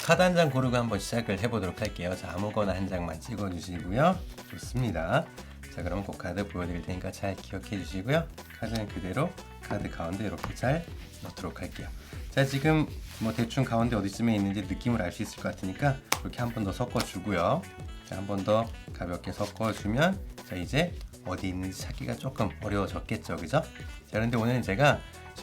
카드 한 장 고르고 한번 시작을 해보도록 할게요. 자, 아무거나 한 장만 찍어주시고요. 좋습니다. 자, 그럼 그 카드 보여드릴 테니까 잘 기억해 주시고요. 카드는 그대로 카드 가운데 이렇게 잘 넣도록 할게요. 자, 지금 뭐 대충 가운데 어디쯤에 있는지 느낌을 알 수 있을 것 같으니까 이렇게 한 번 더 섞어주고요. 자, 한 번 더 가볍게 섞어주면 자, 이제 어디 있는지 찾기가 조금 어려워졌겠죠, 그죠? 자, 그런데 오늘은 제가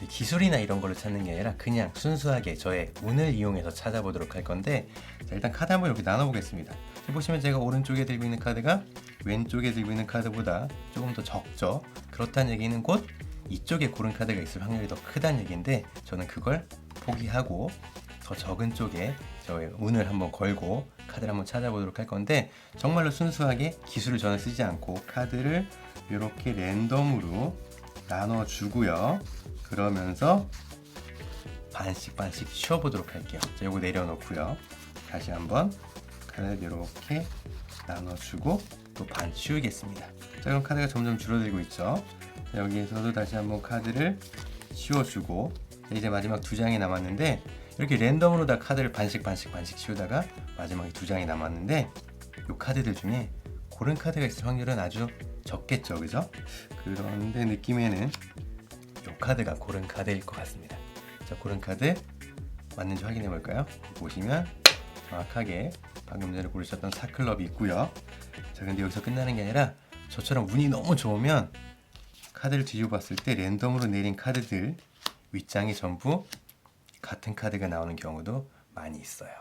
기술이나 이런 걸로 찾는 게 아니라 그냥 순수하게 저의 운을 이용해서 찾아보도록 할 건데, 자, 일단 카드 한번 이렇게 나눠보겠습니다. 보시면 제가 오른쪽에 들고 있는 카드가 왼쪽에 들고 있는 카드보다 조금 더 적죠. 그렇다는 얘기는 곧 이쪽에 고른 카드가 있을 확률이 더 크다는 얘기인데, 저는 그걸 포기하고 더 적은 쪽에 저의 운을 한번 걸고 카드를 한번 찾아보도록 할 건데, 정말로 순수하게 기술을 저는 쓰지 않고 카드를 이렇게 랜덤으로 나눠주고요. 그러면서 반씩 치워보도록 할게요. 자, 요거 내려놓고요. 다시 한번 카드를 이렇게 나눠주고 또 반 치우겠습니다. 자, 그럼 카드가 점점 줄어들고 있죠. 자, 여기에서도 다시 한번 카드를 치워주고, 자, 이제 마지막 두 장이 남았는데, 이렇게 랜덤으로 다 카드를 반씩 치우다가 마지막에 두 장이 남았는데, 이 카드들 중에 고른 카드가 있을 확률은 아주 적겠죠, 그죠? 그런데 느낌에는 이 카드가 고른 카드일 것 같습니다. 자, 고른 카드 맞는지 확인해 볼까요? 보시면 정확하게 방금 전에 고르셨던 사클럽이 있고요. 자, 근데 여기서 끝나는 게 아니라 저처럼 운이 너무 좋으면 카드를 뒤집어 봤을 때 랜덤으로 내린 카드들 윗장이 전부 같은 카드가 나오는 경우도 많이 있어요.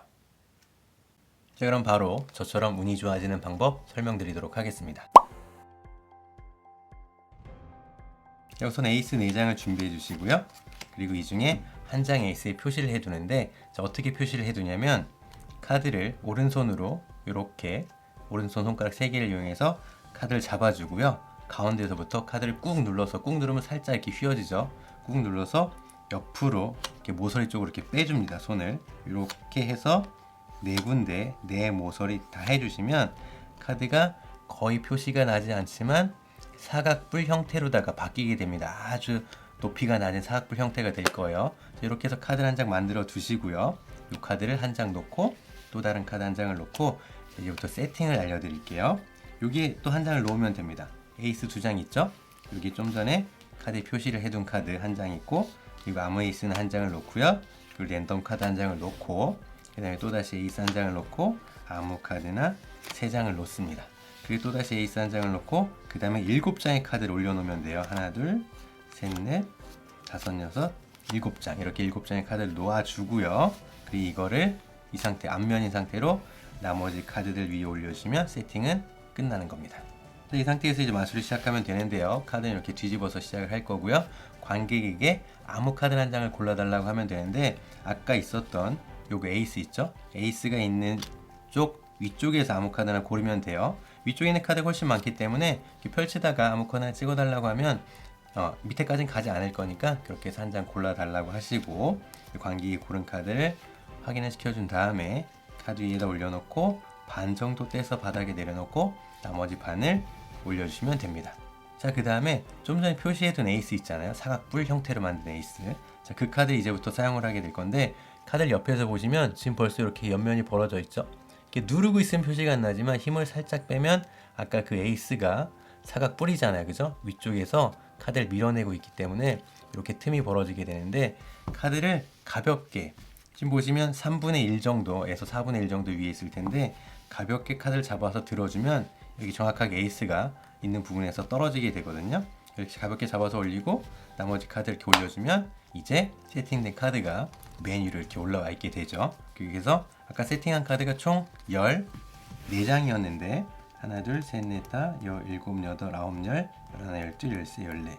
자, 그럼 바로 저처럼 운이 좋아지는 방법 설명드리도록 하겠습니다. 우선 에이스 4장을 준비해 주시고요. 그리고 이 중에 한 장 에이스에 표시를 해두는데, 자, 어떻게 표시를 해두냐면 카드를 오른손으로 이렇게 오른손 손가락 3개를 이용해서 카드를 잡아주고요. 가운데서부터 카드를 꾹 눌러서, 꾹 누르면 살짝 이렇게 휘어지죠. 꾹 눌러서 옆으로 이렇게 모서리 쪽으로 이렇게 빼줍니다. 손을 이렇게 해서 4군데 4 모서리 다 해주시면 카드가 거의 표시가 나지 않지만 사각뿔 형태로다가 바뀌게 됩니다. 아주 높이가 낮은 사각뿔 형태가 될 거예요. 이렇게 해서 카드를 한 장 만들어 두시고요. 이 카드를 한 장 놓고 또 다른 카드 한 장을 놓고, 이제부터 세팅을 알려드릴게요. 여기에 또 한 장을 놓으면 됩니다. 에이스 2장 있죠? 여기 좀 전에 카드에 표시를 해둔 카드 한 장 있고, 그리고 아무 에이스는 한 장을 놓고요. 그리고 랜덤 카드 한 장을 놓고, 그 다음에 또다시 에이스 한 장을 놓고 아무 카드나 3장을 놓습니다. 그리고 또다시 에이스 한 장을 놓고 그 다음에 7장의 카드를 올려놓으면 돼요. 하나, 둘, 셋, 넷, 다섯, 여섯, 7장. 이렇게 7장의 카드를 놓아주고요. 그리고 이거를 이 상태, 앞면인 상태로 나머지 카드들 위에 올려주시면 세팅은 끝나는 겁니다. 이 상태에서 이제 마술을 시작하면 되는데요. 카드는 이렇게 뒤집어서 시작을 할 거고요. 관객에게 아무 카드 한 장을 골라달라고 하면 되는데, 아까 있었던 요거 에이스 있죠? 에이스가 있는 쪽 위쪽에서 아무 카드 하나 고르면 돼요. 위쪽에 있는 카드가 훨씬 많기 때문에 이렇게 펼치다가 아무 카드 하나 찍어달라고 하면 밑에까지는 가지 않을 거니까 그렇게 해서 한 장 골라달라고 하시고, 관객이 고른 카드를 확인을 시켜준 다음에 카드 위에다 올려놓고 반 정도 떼서 바닥에 내려놓고 나머지 반을 올려주시면 됩니다. 자, 그 다음에 좀 전에 표시해둔 에이스 있잖아요. 사각뿔 형태로 만든 에이스. 자, 그 카드 이제부터 사용을 하게 될 건데, 카드를 옆에서 보시면 지금 벌써 이렇게 옆면이 벌어져 있죠. 이렇게 누르고 있으면 표시가 안 나지만 힘을 살짝 빼면 아까 그 에이스가 사각뿔이잖아요, 그죠? 위쪽에서 카드를 밀어내고 있기 때문에 이렇게 틈이 벌어지게 되는데, 카드를 가볍게, 지금 보시면 3분의 1 정도에서 4분의 1 정도 위에 있을 텐데 가볍게 카드를 잡아서 들어주면 여기 정확하게 에이스가 있는 부분에서 떨어지게 되거든요. 이렇게 가볍게 잡아서 올리고 나머지 카드 이렇게 올려주면 이제 세팅된 카드가 맨 위로 이렇게 올라와 있게 되죠. 그래서 아까 세팅한 카드가 총 14장이었는데 하나, 둘, 셋, 넷, 다, 17, 8, 9, 10, 11, 12, 13, 14,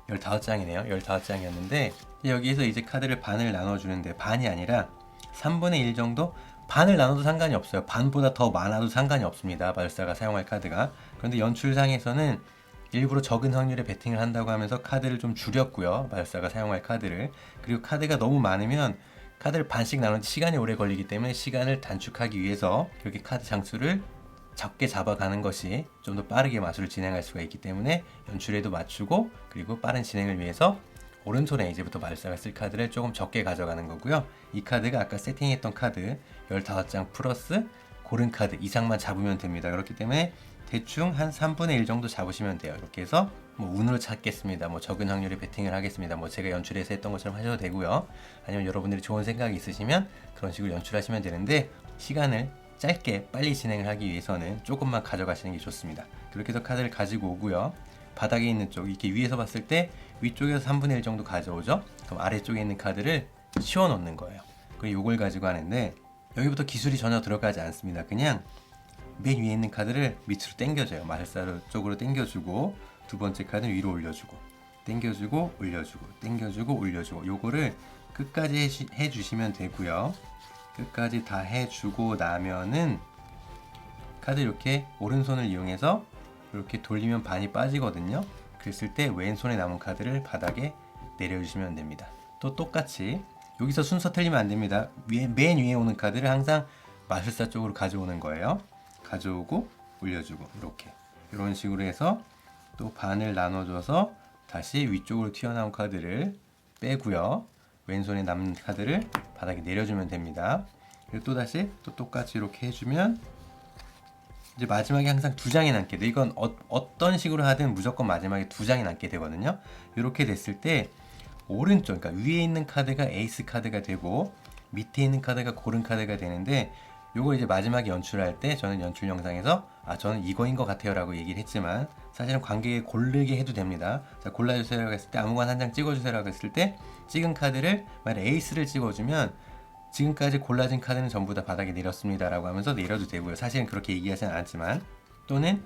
15장이네요. 15장이었는데 여기에서 이제 카드를 반을 나눠주는데, 반이 아니라 3분의 1 정도? 반을 나눠도 상관이 없어요. 반보다 더 많아도 상관이 없습니다. 마술사가 사용할 카드가. 그런데 연출상에서는 일부러 적은 확률의 배팅을 한다고 하면서 카드를 좀 줄였고요. 마술사가 사용할 카드를. 그리고 카드가 너무 많으면 카드를 반씩 나누는데 시간이 오래 걸리기 때문에 시간을 단축하기 위해서 이렇게 카드 장수를 적게 잡아가는 것이 좀 더 빠르게 마술을 진행할 수가 있기 때문에 연출에도 맞추고, 그리고 빠른 진행을 위해서 오른손에 이제부터 마술사가 쓸 카드를 조금 적게 가져가는 거고요. 이 카드가 아까 세팅했던 카드 15장 플러스 고른 카드 이상만 잡으면 됩니다. 그렇기 때문에 대충 한 3분의 1 정도 잡으시면 돼요. 이렇게 해서 뭐 운으로 찾겠습니다. 뭐 적은 확률의 배팅을 하겠습니다. 뭐 제가 연출해서 했던 것처럼 하셔도 되고요. 아니면 여러분들이 좋은 생각이 있으시면 그런 식으로 연출하시면 되는데, 시간을 짧게 빨리 진행을 하기 위해서는 조금만 가져가시는 게 좋습니다. 그렇게 해서 카드를 가지고 오고요. 바닥에 있는 쪽, 이렇게 위에서 봤을 때 위쪽에서 3분의 1 정도 가져오죠. 그럼 아래쪽에 있는 카드를 치워 놓는 거예요. 그리고 이걸 가지고 하는데, 여기부터 기술이 전혀 들어가지 않습니다. 그냥 맨 위에 있는 카드를 밑으로 당겨줘요. 마술사 쪽으로 당겨주고, 두 번째 카드는 위로 올려주고, 당겨주고 올려주고, 당겨주고 올려주고, 요거를 끝까지 해주시면 되고요. 끝까지 다 해주고 나면은 카드 이렇게 오른손을 이용해서 이렇게 돌리면 반이 빠지거든요. 그랬을 때 왼손에 남은 카드를 바닥에 내려주시면 됩니다. 또 똑같이 여기서 순서 틀리면 안 됩니다. 맨 위에 오는 카드를 항상 마술사 쪽으로 가져오는 거예요. 가져오고 올려주고, 이렇게 이런 식으로 해서 또 반을 나눠줘서 다시 위쪽으로 튀어나온 카드를 빼고요. 왼손에 남는 카드를 바닥에 내려주면 됩니다. 그리고 또 다시 또 똑같이 이렇게 해주면 이제 마지막에 항상 2장이 남게 돼. 이건 어떤 식으로 하든 무조건 마지막에 2장이 남게 되거든요. 이렇게 됐을 때 오른쪽, 그러니까 위에 있는 카드가 에이스 카드가 되고 밑에 있는 카드가 고른 카드가 되는데, 요걸 이제 마지막에 연출할 때 저는 연출 영상에서 저는 이거인 것 같아요 라고 얘기를 했지만, 사실은 관객에 고르게 해도 됩니다. 자, 골라주세요 라고 했을 때 아무거나 한 장 찍어주세요 라고 했을 때 찍은 카드를 만약 에이스를 찍어주면 지금까지 골라진 카드는 전부 다 바닥에 내렸습니다 라고 하면서 내려도 되고요. 사실은 그렇게 얘기하지는 않지만, 또는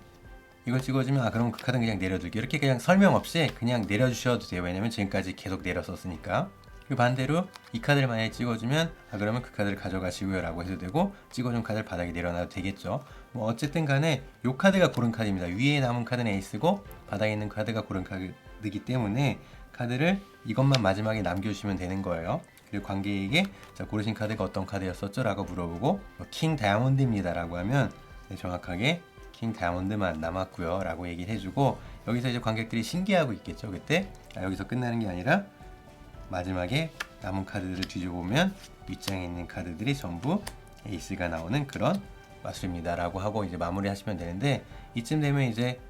이걸 찍어주면 그럼 그 카드는 그냥 내려둘게요, 이렇게 그냥 설명 없이 그냥 내려주셔도 돼요. 왜냐면 지금까지 계속 내렸었으니까. 그 반대로 이 카드를 만약에 찍어주면 그러면 그 카드를 가져가시고요 라고 해도 되고, 찍어준 카드를 바닥에 내려놔도 되겠죠. 뭐 어쨌든 간에 이 카드가 고른 카드입니다. 위에 남은 카드는 에이스고 바닥에 있는 카드가 고른 카드이기 때문에 카드를 이것만 마지막에 남겨주시면 되는 거예요. 그리고 관객에게 자, 고르신 카드가 어떤 카드였었죠? 라고 물어보고 킹 다이아몬드입니다 라고 하면 정확하게 킹 다이아몬드만 남았고요 라고 얘기를 해주고, 여기서 이제 관객들이 신기하고 있겠죠. 그때 여기서 끝나는 게 아니라 마지막에 남은 카드들을 뒤져보면 윗장에 있는 카드들이 전부 에이스가 나오는 그런 마술입니다 라고 하고 이제 마무리 하시면 되는데, 이쯤 되면 이제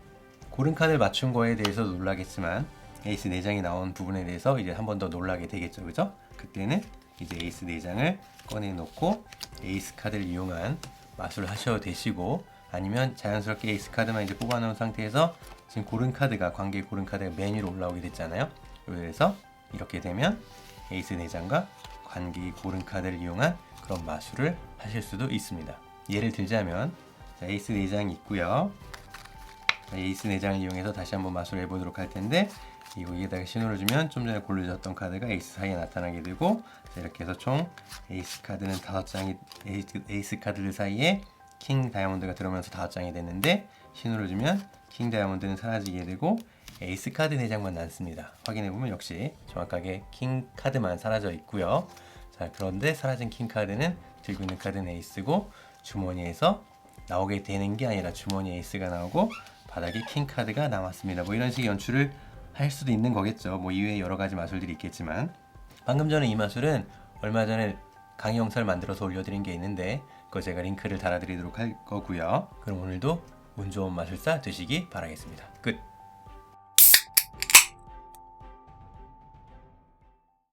고른 카드를 맞춘 거에 대해서도 놀라겠지만 에이스 4장이 나온 부분에 대해서 이제 한 번 더 놀라게 되겠죠. 그죠? 그때는 이제 에이스 4장을 꺼내 놓고 에이스 카드를 이용한 마술을 하셔도 되시고, 아니면 자연스럽게 에이스 카드만 이제 뽑아 놓은 상태에서 지금 고른 카드가, 관객 고른 카드가 맨 위로 올라오게 됐잖아요. 그래서 이렇게 되면 에이스 4장과 관객이 고른 카드를 이용한 그런 마술을 하실 수도 있습니다. 예를 들자면 에이스 4장이 있고요. 에이스 4장을 이용해서 다시 한번 마술을 해보도록 할 텐데, 여기에다가 신호를 주면 좀 전에 고르셨던 카드가 에이스 사이에 나타나게 되고, 이렇게 해서 총 에이스 카드는 5장이, 에이스 카드들 사이에 킹 다이아몬드가 들어오면서 5장이 됐는데, 신호를 주면 킹 다이아몬드는 사라지게 되고 에이스 카드 4장만 남습니다. 확인해보면 역시 정확하게 킹 카드만 사라져 있고요. 자, 그런데 사라진 킹 카드는 들고 있는 카드는 에이스고, 주머니에서 나오게 되는 게 아니라 주머니 에이스가 나오고 바닥에 킹 카드가 남았습니다. 뭐 이런 식의 연출을 할 수도 있는 거겠죠. 뭐 이외에 여러 가지 마술들이 있겠지만, 방금 전에 이 마술은 얼마 전에 강의 영상을 만들어서 올려드린 게 있는데 그거 제가 링크를 달아드리도록 할 거고요. 그럼 오늘도 운 좋은 마술사 되시기 바라겠습니다. 끝.